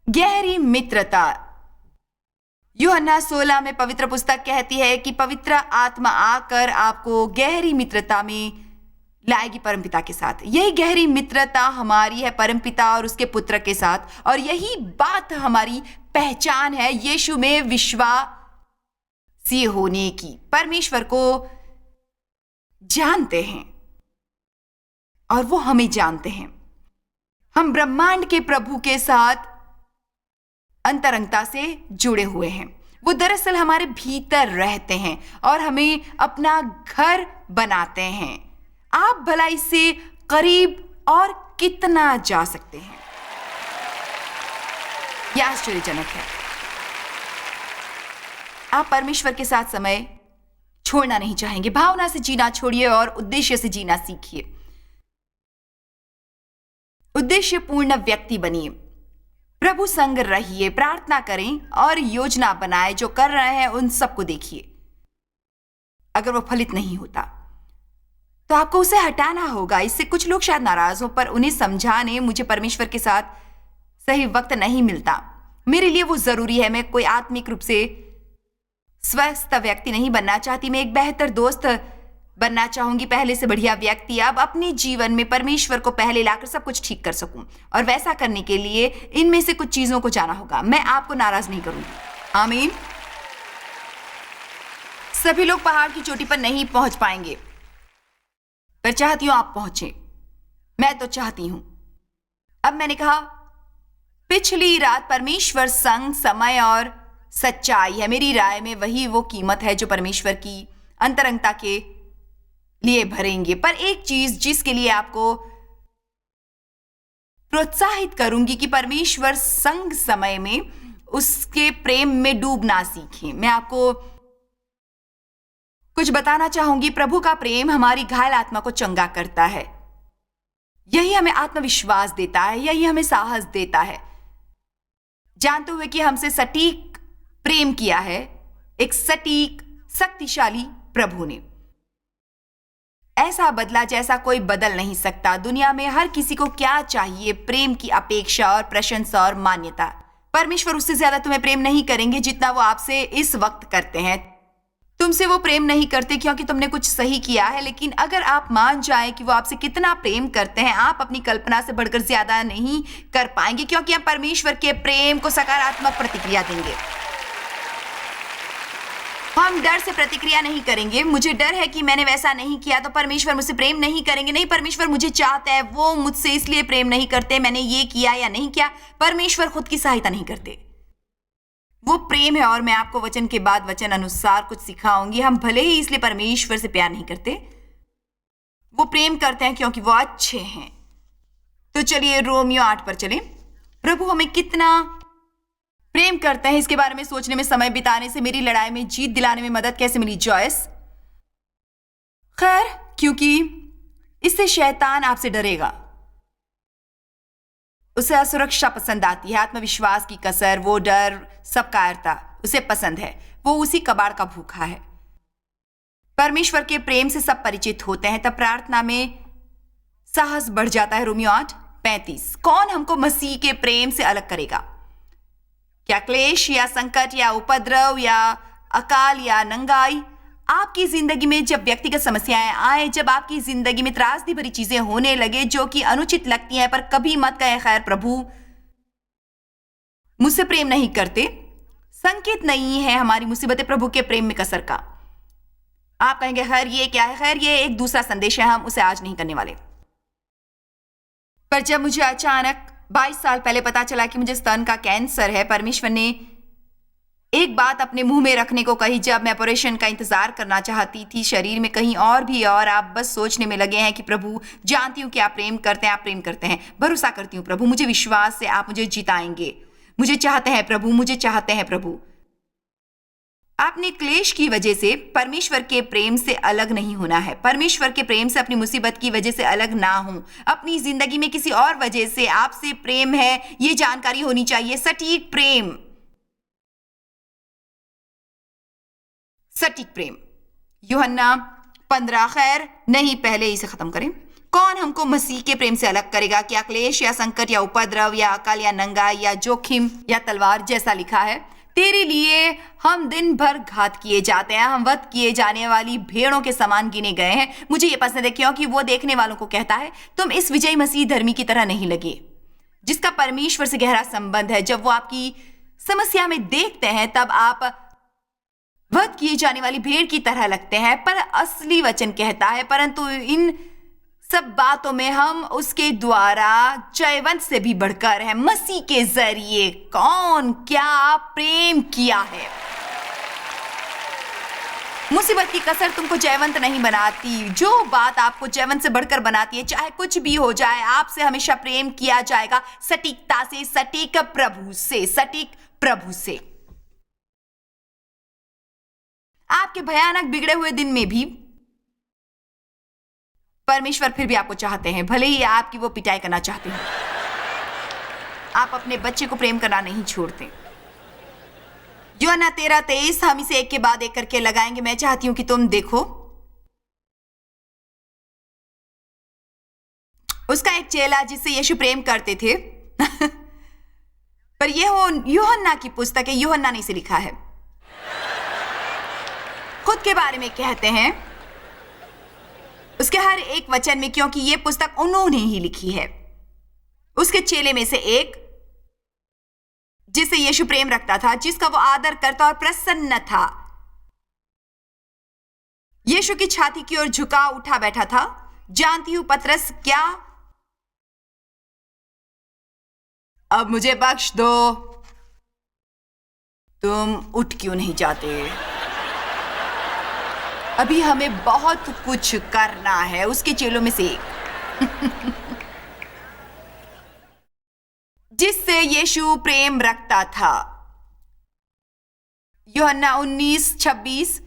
गहरी मित्रता। यूहन्ना 16 में पवित्र पुस्तक कहती है कि पवित्र आत्मा आकर आपको गहरी मित्रता में लाएगी परमपिता के साथ। यही गहरी मित्रता हमारी है परमपिता और उसके पुत्र के साथ, और यही बात हमारी पहचान है यीशु में विश्वासी होने की। परमेश्वर को जानते हैं और वो हमें जानते हैं। हम ब्रह्मांड के प्रभु के साथ अंतरंगता से जुड़े हुए हैं। वो दरअसल हमारे भीतर रहते हैं और हमें अपना घर बनाते हैं। आप भला इससे करीब और कितना जा सकते हैं? यह आश्चर्यजनक है। आप परमेश्वर के साथ समय छोड़ना नहीं चाहेंगे। भावना से जीना छोड़िए और उद्देश्य से जीना सीखिए। उद्देश्यपूर्ण व्यक्ति बनिए। प्रभु संग रहिए, प्रार्थना करें और योजना बनाएं। जो कर रहे हैं उन सबको देखिए। अगर वो फलित नहीं होता तो आपको उसे हटाना होगा। इससे कुछ लोग शायद नाराज हो, पर उन्हें समझाने मुझे परमेश्वर के साथ सही वक्त नहीं मिलता। मेरे लिए वो जरूरी है। मैं कोई आत्मिक रूप से स्वस्थ व्यक्ति नहीं बनना चाहती। मैं एक बेहतर दोस्त बनना चाहूंगी, पहले से बढ़िया व्यक्ति। अब अपने जीवन में परमेश्वर को पहले लाकर सब कुछ ठीक कर सकूं, और वैसा करने के लिए इनमें से कुछ चीजों को जाना होगा। मैं आपको नाराज नहीं करूंगी। आमीन। सभी लोग पहाड़ की चोटी पर नहीं पहुंच पाएंगे, पर चाहती हूं आप पहुंचे। मैं तो चाहती हूं। अब मैंने कहा पिछली रात परमेश्वर संग समय और सच्चाई है। मेरी राय में वही वो कीमत है जो परमेश्वर की अंतरंगता के लिए भरेंगे। पर एक चीज जिसके लिए आपको प्रोत्साहित करूंगी कि परमेश्वर संग समय में उसके प्रेम में डूबना सीखें। मैं आपको कुछ बताना चाहूंगी। प्रभु का प्रेम हमारी घायल आत्मा को चंगा करता है। यही हमें आत्मविश्वास देता है, यही हमें साहस देता है, जानते हुए कि हमसे सटीक प्रेम किया है एक सटीक शक्तिशाली प्रभु ने। ऐसा बदला जैसा कोई बदल नहीं सकता। दुनिया में हर किसी को क्या चाहिए? प्रेम की अपेक्षा और प्रशंसा और मान्यता। परमेश्वर उससे ज्यादा तुम्हें प्रेम नहीं करेंगे जितना वो आपसे इस वक्त करते हैं। तुमसे वो प्रेम नहीं करते क्योंकि तुमने कुछ सही किया है, लेकिन अगर आप मान जाएं कि वो आपसे कितना प्रेम करते हैं, आप अपनी कल्पना से बढ़कर ज्यादा नहीं कर पाएंगे, क्योंकि आप परमेश्वर के प्रेम को सकारात्मक प्रतिक्रिया देंगे। हम डर से प्रतिक्रिया नहीं करेंगे। मुझे डर है कि मैंने वैसा नहीं किया तो परमेश्वर मुझसे प्रेम नहीं करेंगे। नहीं, परमेश्वर मुझे चाहते हैं। वो मुझसे इसलिए प्रेम नहीं करते मैंने ये किया या नहीं किया। परमेश्वर खुद की सहायता नहीं करते। वो प्रेम है और मैं आपको वचन के बाद वचन अनुसार कुछ सिखाऊंगी। हम भले ही इसलिए परमेश्वर से प्यार नहीं करते, वो प्रेम करते हैं क्योंकि वो अच्छे हैं। तो चलिए रोमियो 8 पर चलें। प्रभु हमें कितना प्रेम करते हैं इसके बारे में सोचने में समय बिताने से मेरी लड़ाई में जीत दिलाने में मदद कैसे मिली जॉयस? खैर, क्योंकि इससे शैतान आपसे डरेगा। उसे असुरक्षा पसंद आती है, आत्मविश्वास की कसर, वो डर, सब कायरता उसे पसंद है। वो उसी कबाड़ का भूखा है। परमेश्वर के प्रेम से सब परिचित होते हैं, तब प्रार्थना में साहस बढ़ जाता है। रोमियो 8:35। कौन हमको मसीह के प्रेम से अलग करेगा? क्या क्लेश या संकट या उपद्रव या अकाल या नंगाई? आपकी जिंदगी में जब व्यक्तिगत समस्याएं आए, जब आपकी जिंदगी में त्रासदी भरी चीजें होने लगे जो कि अनुचित लगती हैं, पर कभी मत कहें खैर प्रभु मुझसे प्रेम नहीं करते। संकेत नहीं है हमारी मुसीबतें प्रभु के प्रेम में कसर का। आप कहेंगे खैर ये क्या है? खैर ये एक दूसरा संदेश है, हम उसे आज नहीं करने वाले। पर जब मुझे अचानक 22 साल पहले पता चला कि मुझे स्तन का कैंसर है, परमेश्वर ने एक बात अपने मुंह में रखने को कही। जब मैं ऑपरेशन का इंतजार करना चाहती थी शरीर में कहीं और भी, और आप बस सोचने में लगे हैं कि प्रभु जानती हूं कि आप प्रेम करते हैं, आप प्रेम करते हैं। भरोसा करती हूं प्रभु, मुझे विश्वास है आप मुझे जिताएंगे। मुझे चाहते हैं प्रभु, मुझे चाहते हैं प्रभु। आपने क्लेश की वजह से परमेश्वर के प्रेम से अलग नहीं होना है। परमेश्वर के प्रेम से अपनी मुसीबत की वजह से अलग ना हो। अपनी जिंदगी में किसी और वजह से आपसे प्रेम है, ये जानकारी होनी चाहिए। सटीक प्रेम, सटीक प्रेम। यूहन्ना 15। खैर नहीं, पहले इसे खत्म करें। कौन हमको मसीह के प्रेम से अलग करेगा? क्या क्लेश या संकट या उपद्रव या अकाल या नंगा या जोखिम या तलवार? जैसा लिखा है, तेरे लिए हम दिन भर घात किए जाते हैं, हम वध किए जाने वाली भेड़ों के समान गिने गए हैं। मुझे ये पसंद है क्योंकि वो देखने वालों को कहता है, तुम इस विजयी मसीह धर्मी की तरह नहीं लगे, जिसका परमेश्वर से गहरा संबंध है। जब वो आपकी समस्या में देखते हैं तब आप वध किए जाने वाली भेड़ की तरह लगते हैं। पर असली वचन कहता है, परंतु इन सब बातों में हम उसके द्वारा जयवंत से भी बढ़कर हैं। मसीह के जरिए कौन क्या प्रेम किया है। मुसीबत की कसर तुमको जयवंत नहीं बनाती। जो बात आपको जयवंत से बढ़कर बनाती है, चाहे कुछ भी हो जाए, आपसे हमेशा प्रेम किया जाएगा, सटीकता से, सटीक प्रभु से, सटीक प्रभु से। आपके भयानक बिगड़े हुए दिन में भी परमेश्वर फिर भी आपको चाहते हैं, भले ही आपकी वो पिटाई करना चाहते हैं। आप अपने बच्चे को प्रेम करना नहीं छोड़ते। यूहन्ना 13:23, हम इसे एक के बाद एक करके लगाएंगे। मैं चाहती हूं कि तुम देखो। उसका एक चेला जिससे यीशु प्रेम करते थे पर ये हो यूहन्ना की पुस्तक है, यूहन्ना ने इसे लिखा है। खुद के बारे में कहते हैं उसके हर एक वचन में, क्योंकि ये पुस्तक उन्होंने ही लिखी है। उसके चेले में से एक जिससे यीशु प्रेम रखता था, जिसका वो आदर करता और प्रसन्न था, यीशु की छाती की ओर झुका उठा बैठा था। जानती हूं पतरस, क्या अब मुझे बख्श दो, तुम उठ क्यों नहीं जाते? अभी हमें बहुत कुछ करना है। उसके चेलों में से एक जिससे यीशु प्रेम रखता था, यूहन्ना 19:26।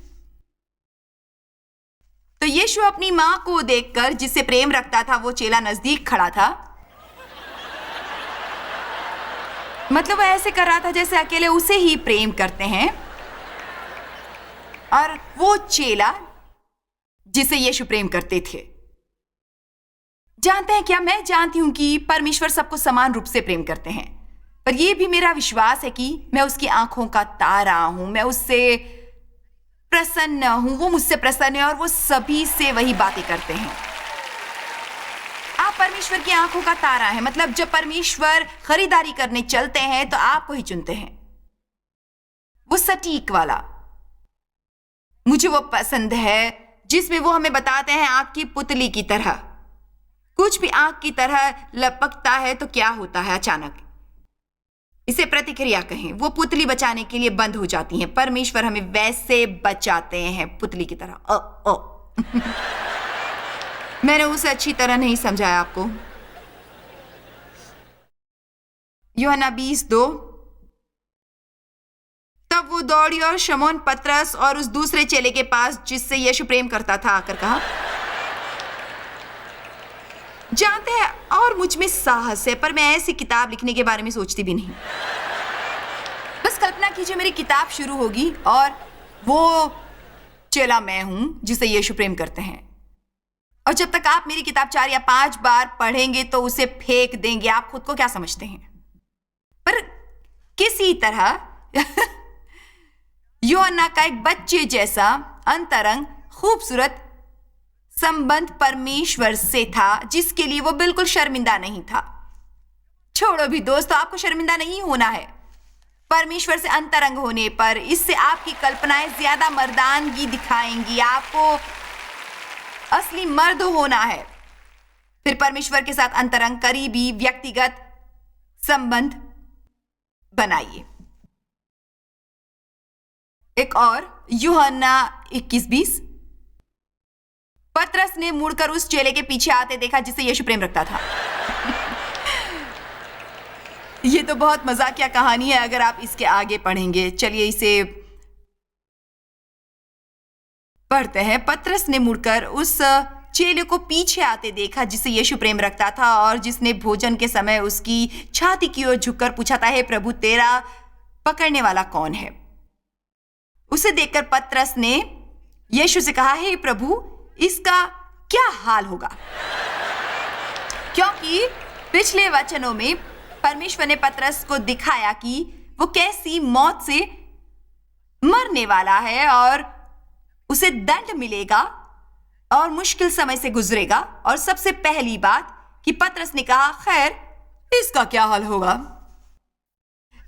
तो यीशु अपनी मां को देखकर जिससे प्रेम रखता था, वो चेला नजदीक खड़ा था। मतलब वो ऐसे कर रहा था जैसे अकेले उसे ही प्रेम करते हैं। और वो चेला जिसे यीशु प्रेम करते थे। जानते हैं क्या, मैं जानती हूं कि परमेश्वर सबको समान रूप से प्रेम करते हैं, पर यह भी मेरा विश्वास है कि मैं उसकी आंखों का तारा हूं, मैं उससे प्रसन्न हूं, वो मुझसे प्रसन्न है और वो सभी से वही बातें करते हैं। आप परमेश्वर की आंखों का तारा है। मतलब जब परमेश्वर खरीदारी करने चलते हैं तो आपको ही चुनते हैं, वो सटीक वाला। मुझे वो पसंद है जिसमें वो हमें बताते हैं आंख की पुतली की तरह। कुछ भी आंख की तरह लपकता है तो क्या होता है, अचानक इसे प्रतिक्रिया कहें, वो पुतली बचाने के लिए बंद हो जाती हैं। परमेश्वर हमें वैसे बचाते हैं, पुतली की तरह। मैंने उसे अच्छी तरह नहीं समझाया आपको। यूहन्ना 20:2, तब वो दौड़ी और शमौन पतरस और उस दूसरे चेले के पास जिससे यीशु प्रेम करता था आकर कहा, जानते हैं और मुझ में साहस है, पर मैं ऐसी किताब लिखने के बारे में सोचती भी नहीं। बस कल्पना कीजिए मेरी किताब शुरू होगी और वो चेला मैं हूं जिसे यीशु प्रेम करते हैं, और जब तक आप मेरी किताब 4 या 5 बार पढ़ेंगे तो उसे फेंक देंगे। आप खुद को क्या समझते हैं? पर किसी तरह यूहन्ना का एक बच्चे जैसा अंतरंग खूबसूरत संबंध परमेश्वर से था, जिसके लिए वो बिल्कुल शर्मिंदा नहीं था। छोड़ो भी दोस्तों, आपको शर्मिंदा नहीं होना है परमेश्वर से अंतरंग होने पर। इससे आपकी कल्पनाएं ज्यादा मर्दानगी दिखाएंगी। आपको असली मर्द होना है। फिर परमेश्वर के साथ अंतरंग, करीबी व्यक्तिगत संबंध बनाइए। एक और, यूहन्ना 21:20, पतरस ने मुड़कर उस चेले के पीछे आते देखा जिससे यीशु प्रेम रखता था। ये तो बहुत मजाकिया कहानी है अगर आप इसके आगे पढ़ेंगे। चलिए इसे पढ़ते हैं। पतरस ने मुड़कर उस चेले को पीछे आते देखा जिससे यीशु प्रेम रखता था और जिसने भोजन के समय उसकी छाती की ओर झुककर पूछा था, हे प्रभु, तेरा पकड़ने वाला कौन है? उसे देखकर पतरस ने यीशु से कहा, हे प्रभु, इसका क्या हाल होगा? क्योंकि पिछले वचनों में परमेश्वर ने पतरस को दिखाया कि वो कैसी मौत से मरने वाला है और उसे दंड मिलेगा और मुश्किल समय से गुजरेगा। और सबसे पहली बात कि पतरस ने कहा, खैर इसका क्या हाल होगा,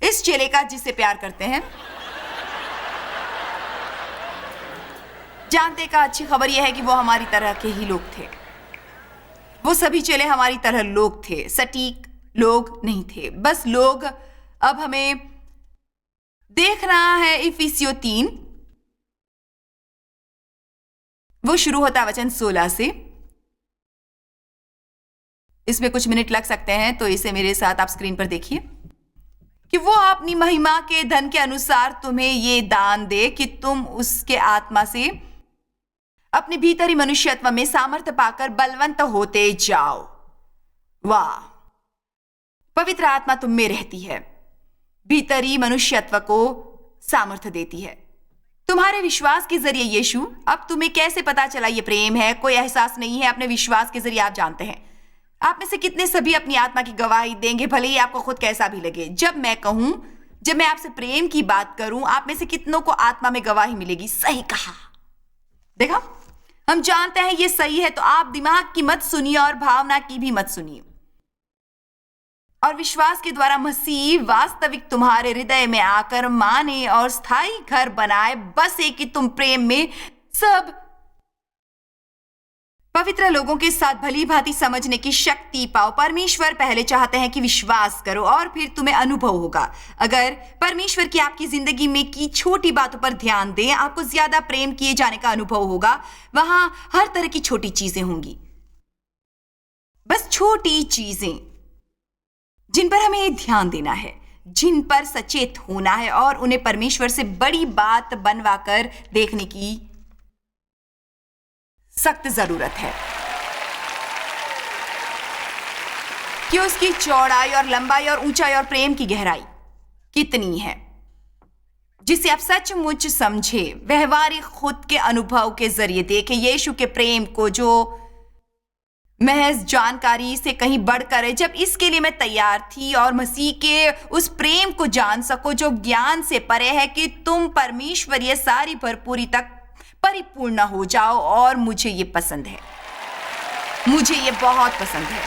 इस चेले का जिसे प्यार करते हैं। जानते का अच्छी खबर यह है कि वो हमारी तरह के ही लोग थे। वो सभी चेले हमारी तरह लोग थे, सटीक लोग नहीं थे, बस लोग। अब हमें देखना है इफिसियों 3, वो शुरू होता है वचन 16 से। इसमें कुछ मिनट लग सकते हैं, तो इसे मेरे साथ आप स्क्रीन पर देखिए। कि वो अपनी महिमा के धन के अनुसार तुम्हें ये दान दे कि तुम उसके आत्मा से अपने भीतरी मनुष्यत्व में सामर्थ्य पाकर बलवंत होते जाओ। वाह, पवित्र आत्मा तुम में रहती है, भीतरी मनुष्यत्व को सामर्थ्य देती है। तुम्हारे विश्वास के जरिए यीशु, अब तुम्हें कैसे पता चला ये प्रेम है? कोई एहसास नहीं है, अपने विश्वास के जरिए आप जानते हैं। आप में से कितने सभी अपनी आत्मा की गवाही देंगे, भले ही आपको खुद कैसा भी लगे। जब मैं आपसे प्रेम की बात करूं, आप में से कितनों को आत्मा में गवाही मिलेगी? सही कहा। देखा, हम जानते हैं ये सही है, तो आप दिमाग की मत सुनिए और भावना की भी मत सुनिए। और विश्वास के द्वारा मसीह वास्तविक तुम्हारे हृदय में आकर माने और स्थायी घर बनाए। बस एक कि तुम प्रेम में सब पवित्र लोगों के साथ भली भांति समझने की शक्ति पाओ। परमेश्वर पहले चाहते हैं कि विश्वास करो और फिर तुम्हें अनुभव होगा। अगर परमेश्वर की आपकी जिंदगी में की छोटी बातों पर ध्यान दें, आपको ज्यादा प्रेम किए जाने का अनुभव होगा। वहां हर तरह की छोटी चीजें होंगी, बस छोटी चीजें जिन पर हमें ध्यान देना है, जिन पर सचेत होना है और उन्हें परमेश्वर से बड़ी बात बनवा कर देखने की सख्त जरूरत है कि उसकी चौड़ाई और लंबाई और ऊंचाई और प्रेम की गहराई कितनी है, जिसे आप सचमुच समझे, व्यवहारिक खुद के अनुभव के जरिए देखें यीशु के प्रेम को, जो महज जानकारी से कहीं बढ़कर है। जब इसके लिए मैं तैयार थी और मसीह के उस प्रेम को जान सको जो ज्ञान से परे है, कि तुम परमेश्वरीय सारी भरपूरी तक परिपूर्ण हो जाओ। और मुझे ये पसंद है, मुझे ये बहुत पसंद है,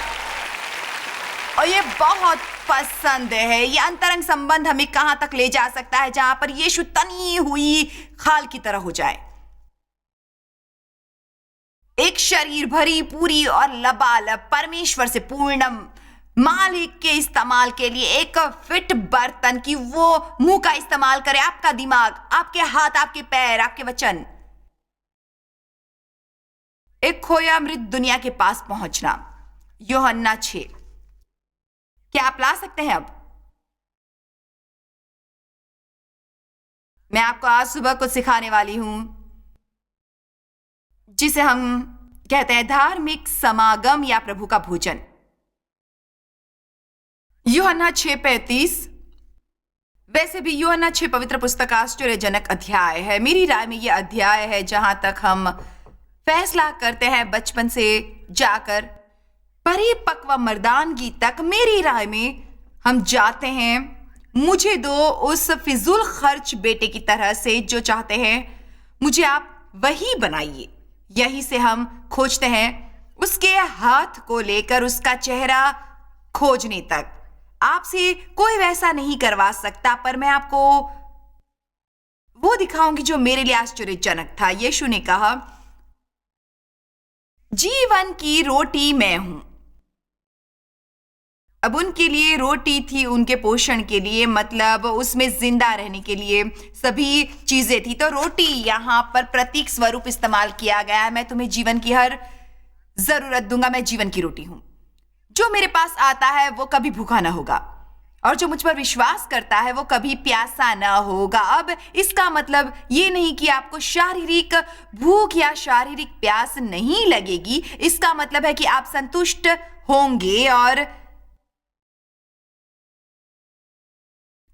और ये बहुत पसंद है। ये अंतरंग संबंध हमें कहां तक ले जा सकता है, जहां पर यीशु तनी हुई खाल की तरह हो जाए, एक शरीर भरी पूरी और लबालब परमेश्वर से पूर्ण मालिक के इस्तेमाल के लिए एक फिट बर्तन की वो मुंह का इस्तेमाल करे, आपका दिमाग, आपके हाथ, आपके पैर, आपके वचन, एक खोया मृत दुनिया के पास पहुंचना। यूहन्ना 6, क्या आप ला सकते हैं? अब मैं आपको आज सुबह कुछ सिखाने वाली हूं, जिसे हम कहते हैं धार्मिक समागम या प्रभु का भोजन। यूहन्ना 6:35। वैसे भी यूहन्ना 6 पवित्र पुस्तक आश्चर्यजनक अध्याय है। मेरी राय में यह अध्याय है जहां तक हम फैसला करते हैं बचपन से जाकर परिपक्व मर्दानगी तक। मेरी राय में हम जाते हैं मुझे दो उस फिजूल खर्च बेटे की तरह से जो चाहते हैं मुझे आप वही बनाइए। यही से हम खोजते हैं उसके हाथ को लेकर उसका चेहरा खोजने तक। आपसे कोई वैसा नहीं करवा सकता, पर मैं आपको वो दिखाऊंगी जो मेरे लिए आश्चर्यजनक था। यीशु ने कहा, जीवन की रोटी मैं हूं। अब उनके लिए रोटी थी उनके पोषण के लिए, मतलब उसमें जिंदा रहने के लिए सभी चीजें थी। तो रोटी यहां पर प्रतीक स्वरूप इस्तेमाल किया गया है। मैं तुम्हें जीवन की हर जरूरत दूंगा, मैं जीवन की रोटी हूं। जो मेरे पास आता है वो कभी भूखा ना होगा, और जो मुझ पर विश्वास करता है वो कभी प्यासा ना होगा। अब इसका मतलब ये नहीं कि आपको शारीरिक भूख या शारीरिक प्यास नहीं लगेगी। इसका मतलब है कि आप संतुष्ट होंगे और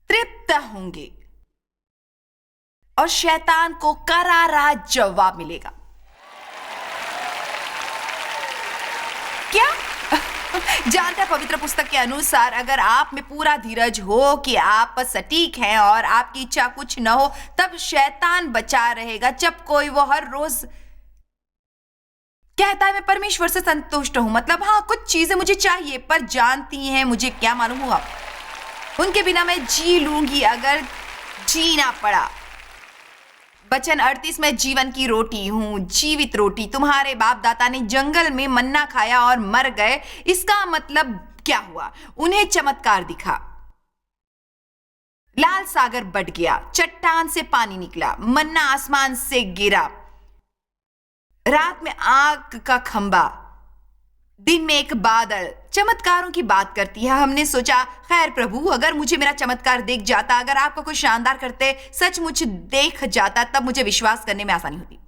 तृप्त होंगे, और शैतान को करारा जवाब मिलेगा। क्या जानते हैं पवित्र पुस्तक के अनुसार अगर आप में पूरा धीरज हो कि आप सटीक हैं और आपकी इच्छा कुछ न हो, तब शैतान बचा रहेगा। जब कोई वो हर रोज कहता है मैं परमेश्वर से संतुष्ट हूं, मतलब हाँ कुछ चीजें मुझे चाहिए, पर जानती हैं मुझे क्या मालूम हुआ, उनके बिना मैं जी लूंगी अगर जीना पड़ा। वचन 38 में जीवन की रोटी हूं, जीवित रोटी। तुम्हारे बाप दाता ने जंगल में मन्ना खाया और मर गए। इसका मतलब क्या हुआ? उन्हें चमत्कार दिखा, लाल सागर बट गया, चट्टान से पानी निकला, मन्ना आसमान से गिरा, रात में आग का खंबा, दिन में एक बादल। चमत्कारों की बात करती है। हमने सोचा खैर प्रभु अगर मुझे मेरा चमत्कार दिख जाता, अगर आपको कुछ शानदार करते सचमुच देख जाता, तब मुझे विश्वास करने में आसानी होती।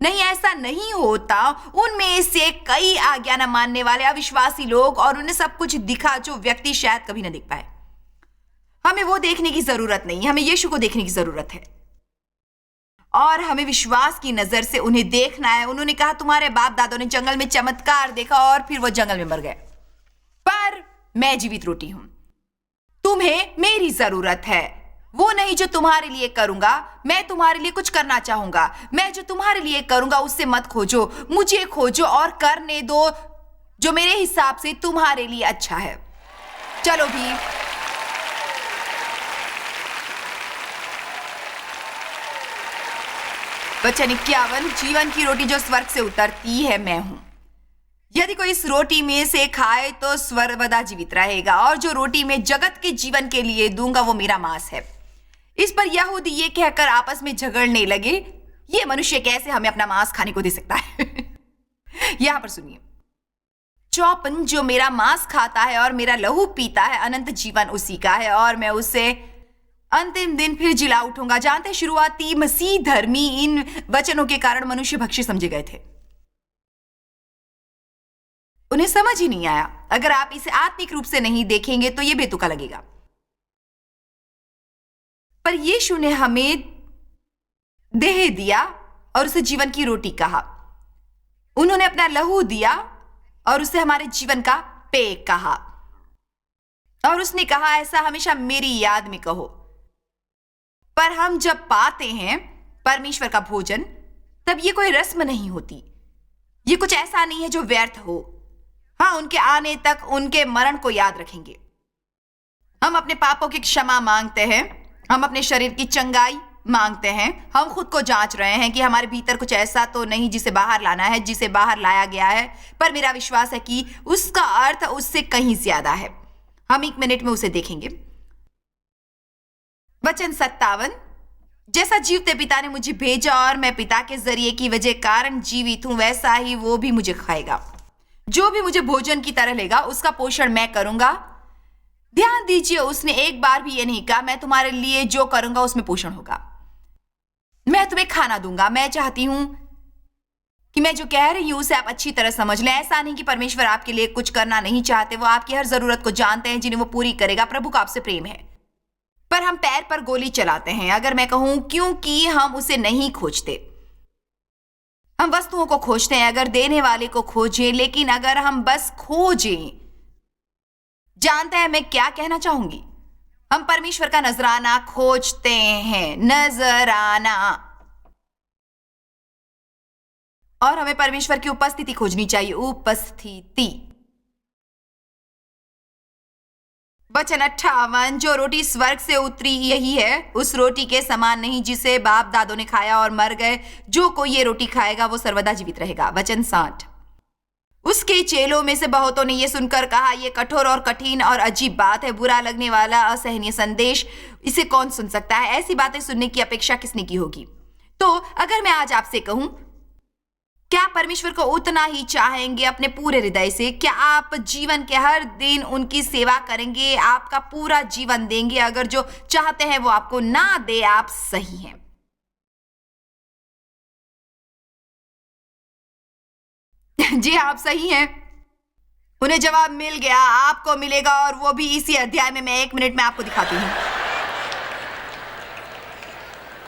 नहीं, ऐसा नहीं होता। उनमें से कई आज्ञा न मानने वाले अविश्वासी लोग, और उन्हें सब कुछ दिखा जो व्यक्ति शायद कभी न देख पाए। हमें वो देखने की जरूरत नहीं, हमें यीशु को देखने की जरूरत है और हमें विश्वास की नजर से उन्हें देखना है। उन्होंने कहा तुम्हारे बाप दादों ने जंगल में चमत्कार देखा और फिर वो जंगल में मर गए, पर मैं जीवित रोटी हूं। तुम्हें मेरी जरूरत है, वो नहीं जो तुम्हारे लिए करूंगा। मैं तुम्हारे लिए कुछ करना चाहूंगा। मैं जो तुम्हारे लिए करूंगा उससे मत खोजो, मुझे खोजो और करने दो जो मेरे हिसाब से तुम्हारे लिए अच्छा है। चलो भी वचन 51, जीवन की रोटी जो स्वर्ग से उतरती है मैं हूं। यदि कोई इस रोटी में से खाए तो सर्वदा जीवित रहेगा, और जो रोटी मैं जगत के जीवन के लिए दूंगा वो मेरा मांस है। इस पर यहूदी ये कहकर आपस में झगड़ने लगे, ये मनुष्य कैसे हमें अपना मांस खाने को दे सकता है। यहां पर सुनिए 54, जो मेरा मांस खाता है और मेरा लहू पीता है अनंत जीवन उसी का है, और मैं उसे अंतिम दिन फिर जिला उठूंगा। जानते शुरुआती मसीह धर्मी इन वचनों के कारण मनुष्य भक्षी समझे गए थे। उन्हें समझ ही नहीं आया। अगर आप इसे आत्मिक रूप से नहीं देखेंगे तो यह बेतुका लगेगा, पर यीशु ने हमें देह दिया और उसे जीवन की रोटी कहा। उन्होंने अपना लहू दिया और उसे हमारे जीवन का पेय कहा, और उसने कहा ऐसा हमेशा मेरी याद में कहो। पर हम जब पाते हैं परमेश्वर का भोजन, तब ये कोई रस्म नहीं होती, ये कुछ ऐसा नहीं है जो व्यर्थ हो। हाँ, उनके आने तक उनके मरण को याद रखेंगे। हम अपने पापों की क्षमा मांगते हैं, हम अपने शरीर की चंगाई मांगते हैं, हम खुद को जांच रहे हैं कि हमारे भीतर कुछ ऐसा तो नहीं जिसे बाहर लाना है, जिसे बाहर लाया गया है। पर मेरा विश्वास है कि उसका अर्थ उससे कहीं ज्यादा है। हम 1 मिनट में उसे देखेंगे। वचन 57, जैसा जीवते पिता ने मुझे भेजा और मैं पिता के जरिए की वजह कारण जीवित हूं, वैसा ही वो भी मुझे खाएगा। जो भी मुझे भोजन की तरह लेगा उसका पोषण मैं करूंगा। ध्यान दीजिए, उसने एक बार भी ये नहीं कहा मैं तुम्हारे लिए जो करूंगा उसमें पोषण होगा, मैं तुम्हें खाना दूंगा। मैं चाहती हूं कि मैं जो कह रही हूं उसे आप अच्छी तरह समझ लें। ऐसा नहीं कि परमेश्वर आपके लिए कुछ करना नहीं चाहते, वो आपकी हर जरूरत को जानते हैं जिन्हें वो पूरी करेगा। प्रभु का आपसे प्रेम है, पर हम पैर पर गोली चलाते हैं। अगर मैं कहूं क्योंकि हम उसे नहीं खोजते, हम वस्तुओं को खोजते हैं, अगर देने वाले को खोजें, लेकिन अगर हम बस खोजें, जानते हैं मैं क्या कहना चाहूंगी, हम परमेश्वर का नजराना खोजते हैं, नजराना। और हमें परमेश्वर की उपस्थिति खोजनी चाहिए, उपस्थिति। वचन 58, जो रोटी स्वर्ग से उतरी यही है, उस रोटी के समान नहीं जिसे बाप दादों ने खाया और मर गए। जो कोई ये रोटी खाएगा वो सर्वदा जीवित रहेगा। वचन 60, उसके चेलों में से बहुतों ने यह सुनकर कहा यह कठोर और कठिन और अजीब बात है, बुरा लगने वाला असहनीय संदेश, इसे कौन सुन सकता है? ऐसी बातें सुनने की अपेक्षा किसने की होगी? तो अगर मैं आज आपसे कहूं, क्या परमेश्वर को उतना ही चाहेंगे अपने पूरे हृदय से? क्या आप जीवन के हर दिन उनकी सेवा करेंगे, आपका पूरा जीवन देंगे? अगर जो चाहते हैं वो आपको ना दे, आप सही हैं। जी आप सही हैं, उन्हें जवाब मिल गया, आपको मिलेगा, और वो भी इसी अध्याय में। मैं 1 मिनट में आपको दिखाती हूं।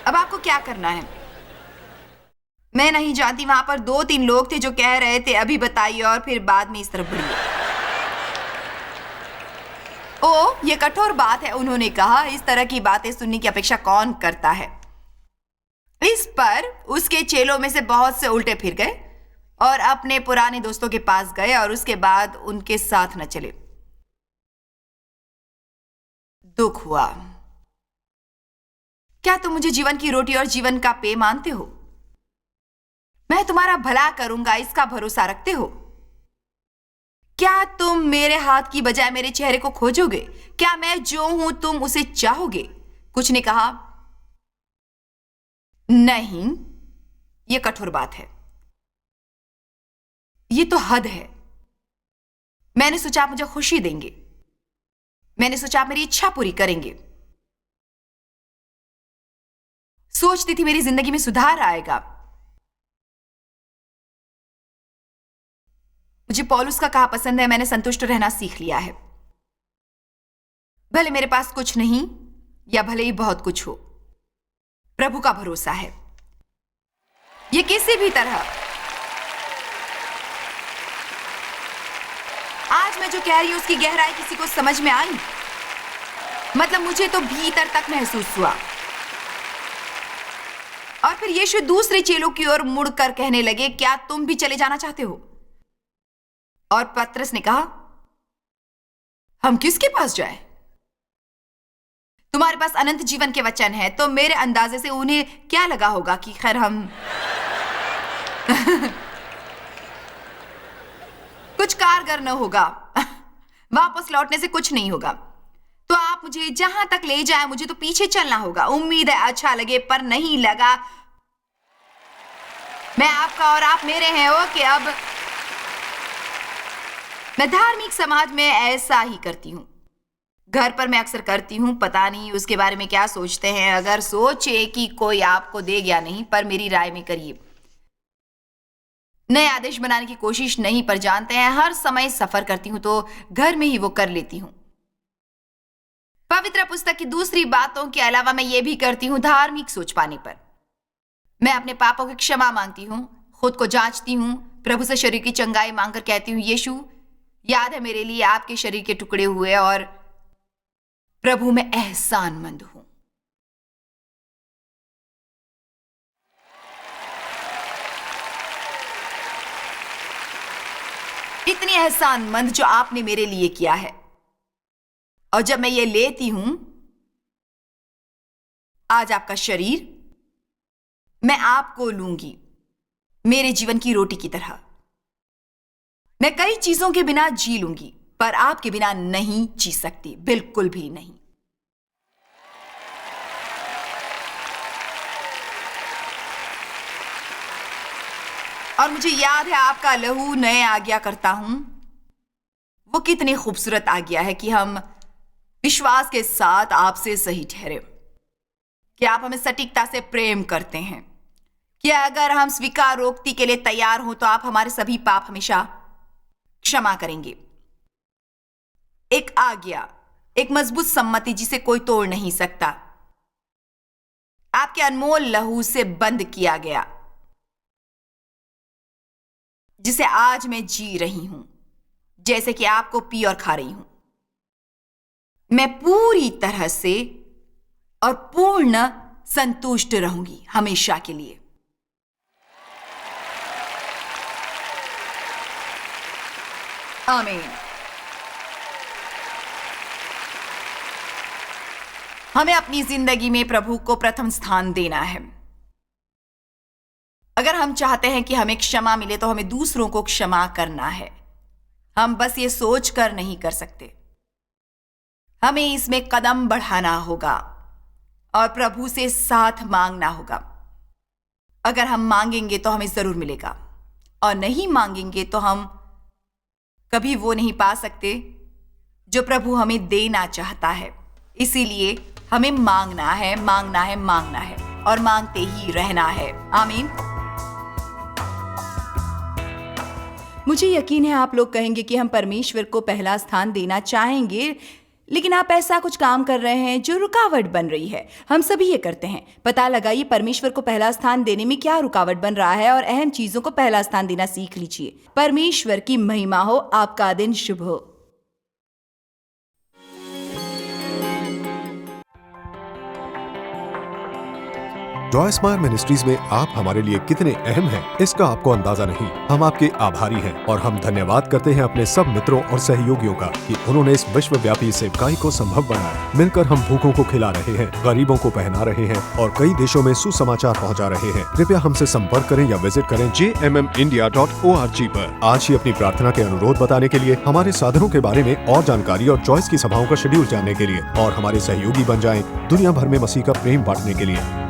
अब आपको क्या करना है मैं नहीं जानती। वहां पर 2-3 लोग थे जो कह रहे थे अभी बताइए, और फिर बाद में इस तरफ बढ़िए। ओ, ये कठोर बात है, उन्होंने कहा। इस तरह की बातें सुनने की अपेक्षा कौन करता है? इस पर उसके चेलों में से बहुत से उल्टे फिर गए और अपने पुराने दोस्तों के पास गए और उसके बाद उनके साथ न चले। दुख हुआ। क्या तुम मुझे जीवन की रोटी और जीवन का पेय मानते हो? मैं तुम्हारा भला करूंगा, इसका भरोसा रखते हो? क्या तुम मेरे हाथ की बजाय मेरे चेहरे को खोजोगे? क्या मैं जो हूं तुम उसे चाहोगे? कुछ ने कहा, नहीं, यह कठोर बात है, यह तो हद है। मैंने सोचा आप मुझे खुशी देंगे, मैंने सोचा आप मेरी इच्छा पूरी करेंगे, सोचती थी मेरी जिंदगी में सुधार आएगा। मुझे पौलुस का कहा पसंद है, मैंने संतुष्ट रहना सीख लिया है। भले मेरे पास कुछ नहीं या भले ही बहुत कुछ हो, प्रभु का भरोसा है। ये किसी भी तरह, आज मैं जो कह रही हूं उसकी गहराई किसी को समझ में आई? मतलब मुझे तो भीतर तक महसूस हुआ। और फिर यीशु दूसरे चेलों की ओर मुड़कर कहने लगे, क्या तुम भी चले जाना चाहते हो? और पतरस ने कहा, हम किसके पास जाएं? तुम्हारे पास अनंत जीवन के वचन है, तो मेरे अंदाजे से उन्हें क्या लगा होगा कि खैर हम कुछ कारगर न होगा, वापस लौटने से कुछ नहीं होगा, तो आप मुझे जहां तक ले जाए, मुझे तो पीछे चलना होगा। उम्मीद है अच्छा लगे, पर नहीं लगा। मैं आपका और आप मेरे हैं। ओके, अब मैं धार्मिक समाज में ऐसा ही करती हूं। घर पर मैं अक्सर करती हूं, पता नहीं उसके बारे में क्या सोचते हैं। अगर सोचे कि कोई आपको देगा या नहीं, पर मेरी राय में करिए। नए आदेश बनाने की कोशिश नहीं, पर जानते हैं हर समय सफर करती हूं तो घर में ही वो कर लेती हूं। पवित्र पुस्तक की दूसरी बातों के अलावा मैं ये भी करती हूं धार्मिक सोच पाने पर। मैं अपने पापों की क्षमा मांगती हूं, खुद को जांचती हूं, प्रभु से शरीर की चंगाई मांगकर कहती हूं, यीशु याद है मेरे लिए आपके शरीर के टुकड़े हुए, और प्रभु मैं एहसानमंद हूं। इतनी एहसानमंद जो आपने मेरे लिए किया है। और जब मैं ये लेती हूं आज आपका शरीर, मैं आपको लूंगी मेरे जीवन की रोटी की तरह। मैं कई चीजों के बिना जी लूंगी, पर आपके बिना नहीं जी सकती, बिल्कुल भी नहीं। और मुझे याद है आपका लहू नए आज्ञा करता हूं, वो कितनी खूबसूरत आज्ञा है कि हम विश्वास के साथ आपसे सही ठहरे, कि आप हमें सटीकता से प्रेम करते हैं, कि अगर हम स्वीकारोक्ति के लिए तैयार हो तो आप हमारे सभी पाप हमेशा क्षमा करेंगे। एक आज्ञा, एक मजबूत सम्मति जिसे कोई तोड़ नहीं सकता, आपके अनमोल लहू से बंद किया गया, जिसे आज मैं जी रही हूं, जैसे कि आपको पी और खा रही हूं। मैं पूरी तरह से और पूर्ण संतुष्ट रहूंगी हमेशा के लिए। आमीन। हमें अपनी जिंदगी में प्रभु को प्रथम स्थान देना है। अगर हम चाहते हैं कि हमें क्षमा मिले तो हमें दूसरों को क्षमा करना है। हम बस ये सोच कर नहीं कर सकते, हमें इसमें कदम बढ़ाना होगा और प्रभु से साथ मांगना होगा। अगर हम मांगेंगे तो हमें जरूर मिलेगा, और नहीं मांगेंगे तो हम कभी वो नहीं पा सकते जो प्रभु हमें देना चाहता है। इसीलिए हमें मांगना है, मांगना है, मांगना है, और मांगते ही रहना है। आमीन। मुझे यकीन है आप लोग कहेंगे कि हम परमेश्वर को पहला स्थान देना चाहेंगे, लेकिन आप ऐसा कुछ काम कर रहे हैं जो रुकावट बन रही है। हम सभी ये करते हैं। पता लगाइए परमेश्वर को पहला स्थान देने में क्या रुकावट बन रहा है और अहम चीजों को पहला स्थान देना सीख लीजिए। परमेश्वर की महिमा हो। आपका दिन शुभ हो। जॉय स्माइल मिनिस्ट्रीज में आप हमारे लिए कितने अहम हैं, इसका आपको अंदाजा नहीं। हम आपके आभारी हैं और हम धन्यवाद करते हैं अपने सब मित्रों और सहयोगियों का कि उन्होंने इस विश्वव्यापी सेवकाई को संभव बनाया। मिलकर हम भूखों को खिला रहे हैं, गरीबों को पहना रहे हैं और कई देशों में सुसमाचार पहुंचा रहे हैं। कृपया हमसे संपर्क करें या विजिट करें jmmindia.org पर। आज ही अपनी प्रार्थना के अनुरोध बताने के लिए, हमारे साधनों के बारे में और जानकारी और चॉइस की सभाओं का शेड्यूल जानने के लिए और हमारे सहयोगी बन जाएं दुनिया भर में मसीह का प्रेम बांटने के लिए।